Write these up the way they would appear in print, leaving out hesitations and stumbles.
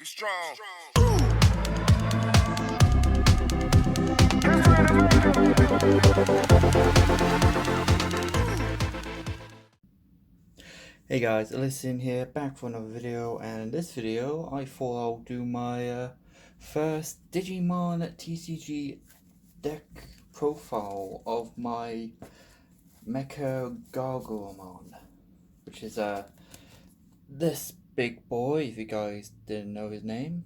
strong. Hey guys, Elysian here, back for another video, and in this video I thought I'll do my first Digimon TCG deck profile of my MegaGargomon, which is this big boy, if you guys didn't know his name.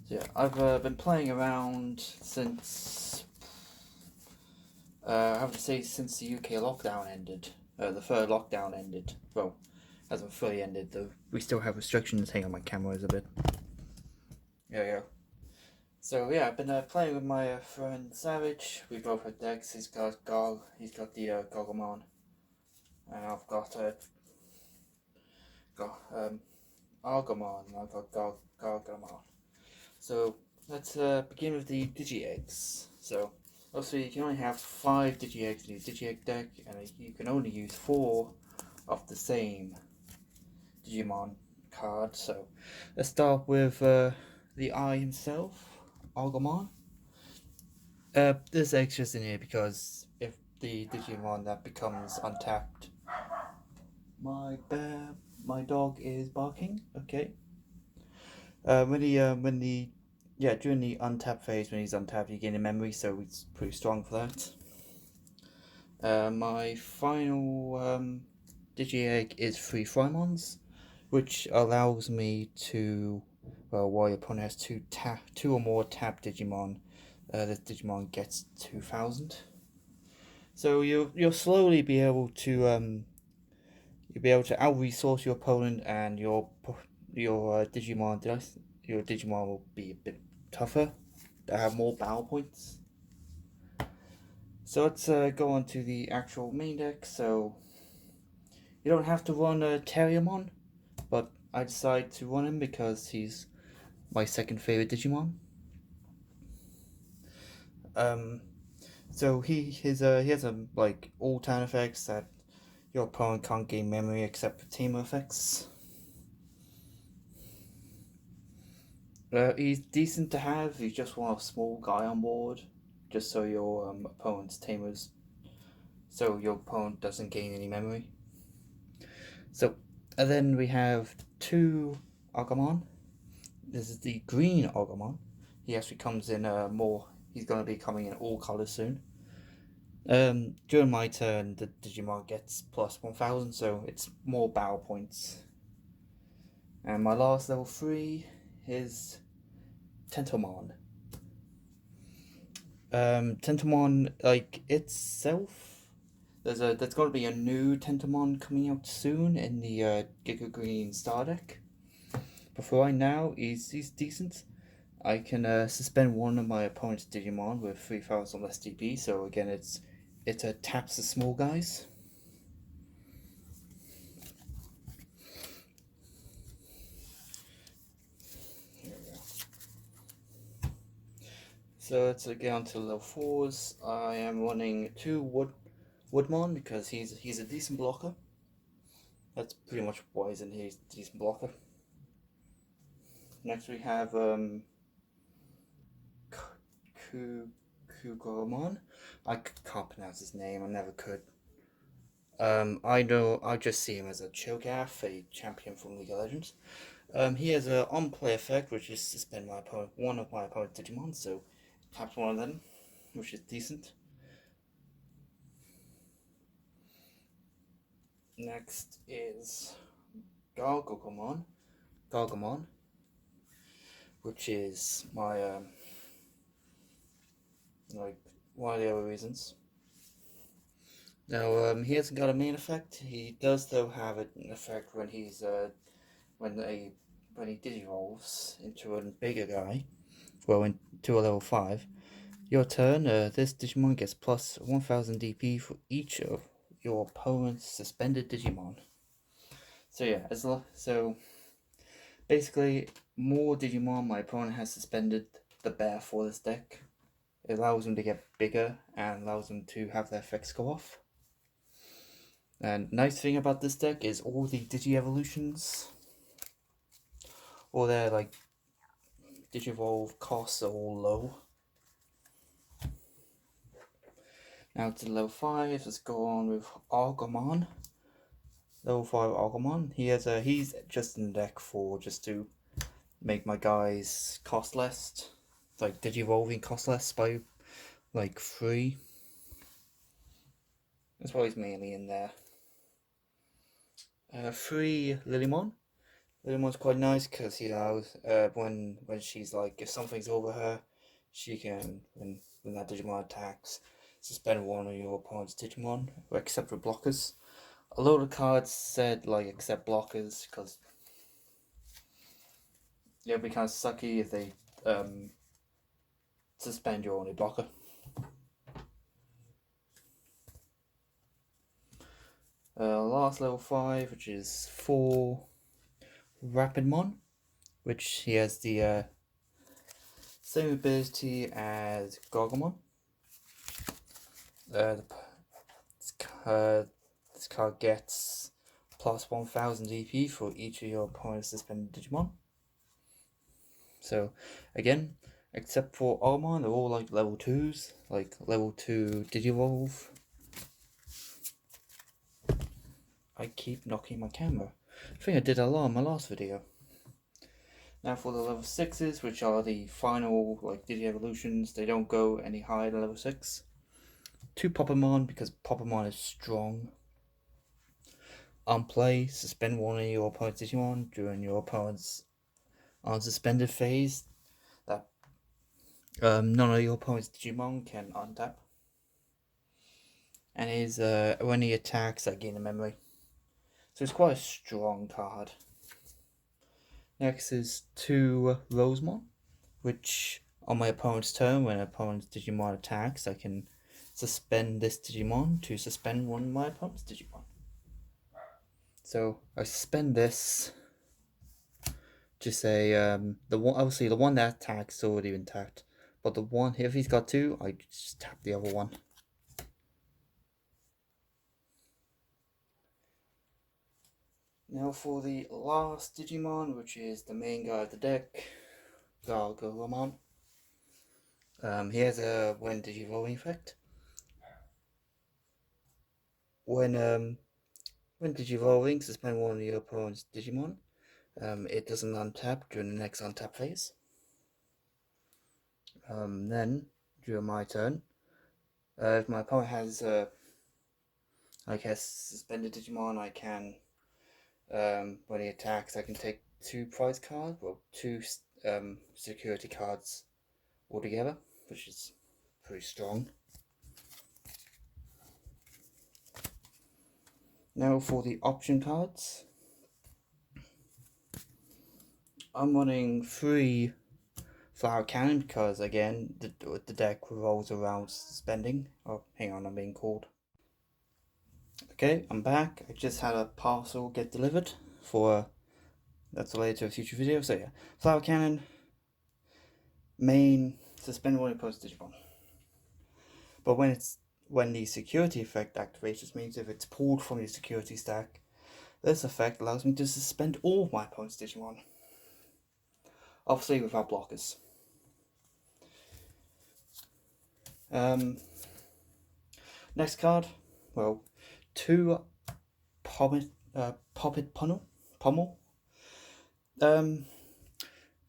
So yeah, I've been playing around since, I have to say, since the UK lockdown ended. The third lockdown ended. Well, hasn't fully ended though. We still have restrictions. Hang on, my camera is a bit. There we go. So yeah, I've been playing with my friend Savage. We both have decks. He's got the Gargomon, and I've got Argomon. And I've got Gargomon. So let's begin with the Digi-Eggs. So also, you can only have 5 Digi-Eggs in your Digi-Egg deck, and you can only use 4 of the same Digimon card. So let's start with the Eye himself, Agumon. There's extras in here because if the Digimon that becomes untapped, my dog is barking. Okay. During the untap phase, when he's untapped, you gain a memory, so it's pretty strong for that. My final Digi-Egg is 3 Frymons, which allows me to, while your opponent has two or more tapped Digimon, this Digimon gets 2,000. So you'll slowly be able to out-resource your opponent, and your Digimon will be a bit tougher. They have more battle points. So let's go on to the actual main deck. So you don't have to run a Terriermon, but I decided to run him because he's my second favorite Digimon. So he has like all turn effects that your opponent can't gain memory except for team effects. He's decent to have. You just want a small guy on board, just so your opponent doesn't gain any memory. So, and then we have 2 Agumon. This is the green Agumon. He actually comes in he's going to be coming in all colors soon. During my turn, the Digimon gets plus 1,000, so it's more battle points. And my last level 3 is Tentomon. Tentomon, like itself, there's going to be a new Tentomon coming out soon in the Giga Green Star deck. But for right now, he's decent. I can suspend one of my opponent's Digimon with 3,000 less DP. So again, it taps the small guys. Here we go. So let's get on to level 4s. I am running 2 Woodmon because he's a decent blocker. That's pretty much why he's in here. He's a decent blocker. Next we have Kugomon. I can't pronounce his name. I never could. I just see him as a Cho'Gath, a champion from League of Legends. He has an on-play effect, which is suspend one of my opponent's Digimon, so taps one of them, which is decent. Next is Gargomon, which is my one of the other reasons. Now he hasn't got a main effect. He does though have an effect when he's when he digivolves into a bigger guy, well, into a level 5. Your turn, this Digimon gets plus 1,000 DP for each of your opponent's suspended Digimon. So yeah, so basically, more Digimon my opponent has suspended, the better for this deck. It allows them to get bigger and allows them to have their effects go off. And nice thing about this deck is all the Digi-Evolutions All their like Digivolve costs are all low. Now to level 5, let's go on with Argomon. Level 5 Argomon. He's just in the deck for just to make my guys cost less. Like Digivolving cost less by like 3. That's why he's mainly in there. 3 Lilymon. Lilymon's quite nice because when she's like, if something's over her, she can when that Digimon attacks, suspend one of your opponent's Digimon, except for blockers. A lot of cards said like except blockers because it'd be kind of sucky if they suspend your only blocker. Last level 5, which is 4 Rapidmon, which he has the same ability as Gargomon. This card gets plus 1000 DP for each of your opponent's suspended Digimon. So, again, except for Armon, they're all like level 2s, like level 2 Digivolve. I keep knocking my camera. I think I did a lot in my last video. Now for the level 6s, which are the final like Digi-evolutions, they don't go any higher than level 6. 2 Popamon, because Popamon is strong. On play, suspend one of your opponent's Digimon during your opponent's unsuspended phase. That none of your opponent's Digimon can untap. And when he attacks, I gain a memory. So it's quite a strong card. Next is 2 Rosemon, which on my opponent's turn, when an opponent's Digimon attacks, I can suspend this Digimon to suspend one of my opponent's Digimon. So I suspend this to say obviously the one that attacks is already been tapped, but the one if he's got 2, I just tap the other one. Now for the last Digimon, which is the main guy of the deck, Gargomon. He has a when Digivolving effect. When Digivolving, suspend one of your opponent's Digimon. It doesn't untap during the next untap phase. Then during my turn, if my opponent has suspended Digimon, I can when he attacks, I can take 2 prize cards, well 2 security cards altogether, which is pretty strong. Now for the option cards, I'm running 3 Flower Cannon because again the deck revolves around suspending. Oh, hang on, I'm being called. Okay, I'm back. I just had a parcel get delivered for that's related to a future video. So yeah, Flower Cannon, main, suspend one opponent's Digimon. But when the security effect activates, which means if it's pulled from your security stack, this effect allows me to suspend all of my opponent's Digimon. Obviously without blockers. Next card, well, 2 Poppet Pommel.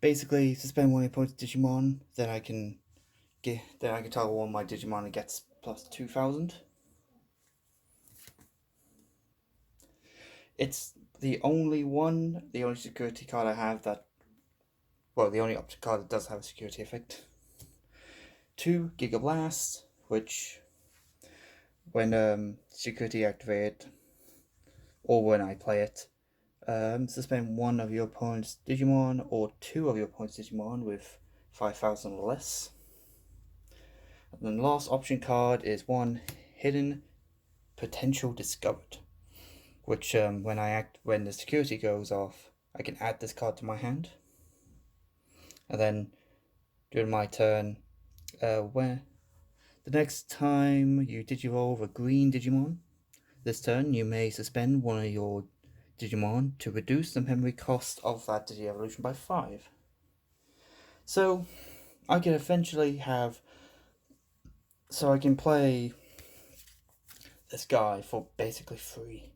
Basically suspend one of your opponent's Digimon, then I can toggle one of my Digimon and gets plus 2000. It's the only security card I have that, well, the only option card that does have a security effect. 2 Giga Blast, which when security activated, or when I play it, suspend one of your opponent's Digimon or 2 of your opponent's Digimon with 5000 or less. And then the last option card is 1 Hidden Potential Discovered, which when the security goes off, I can add this card to my hand. And then during my turn, when the next time you Digivolve a green Digimon, this turn you may suspend one of your Digimon to reduce the memory cost of that Digi-Evolution by 5. So I can eventually have, so I can play this guy for basically free,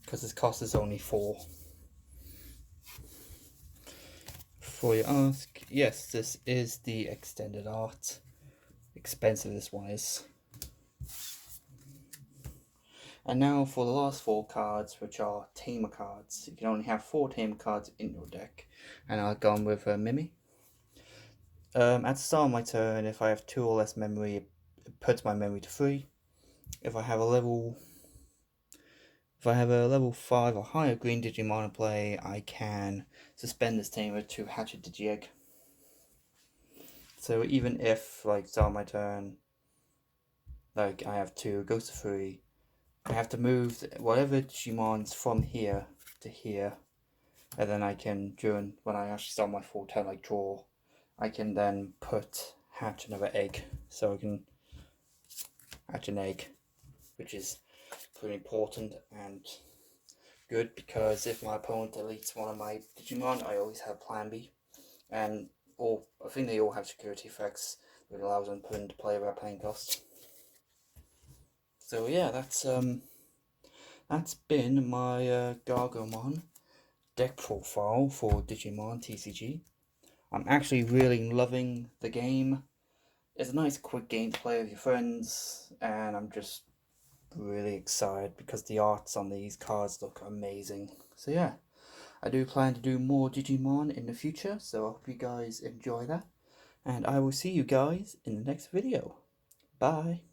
because his cost is only 4. Before you ask, yes, this is the extended art. Expensive this one is. And now for the last 4 cards, which are Tamer cards. You can only have 4 Tamer cards in your deck. And I've gone with Mimi. At the start of my turn, if I have 2 or less memory, it puts my memory to 3. If I have a level 5 or higher green Digimon in play, I can suspend this Tamer to hatch a Digi-Egg. So even if, like, start of my turn, like, I have 2, goes to 3, I have to move whatever Digimons from here to here, and then I can, when I actually start my full turn, like draw, I can then hatch another egg. So I can hatch an egg, which is pretty important and good, because if my opponent deletes one of my Digimon, I always have plan B. And I think they all have security effects that allows them to put into play without paying cost. So yeah, that's been my Gargomon deck profile for Digimon TCG. I'm actually really loving the game. It's a nice quick game to play with your friends, and I'm just really excited because the arts on these cards look amazing. So yeah, I do plan to do more Digimon in the future, so I hope you guys enjoy that, and I will see you guys in the next video. Bye!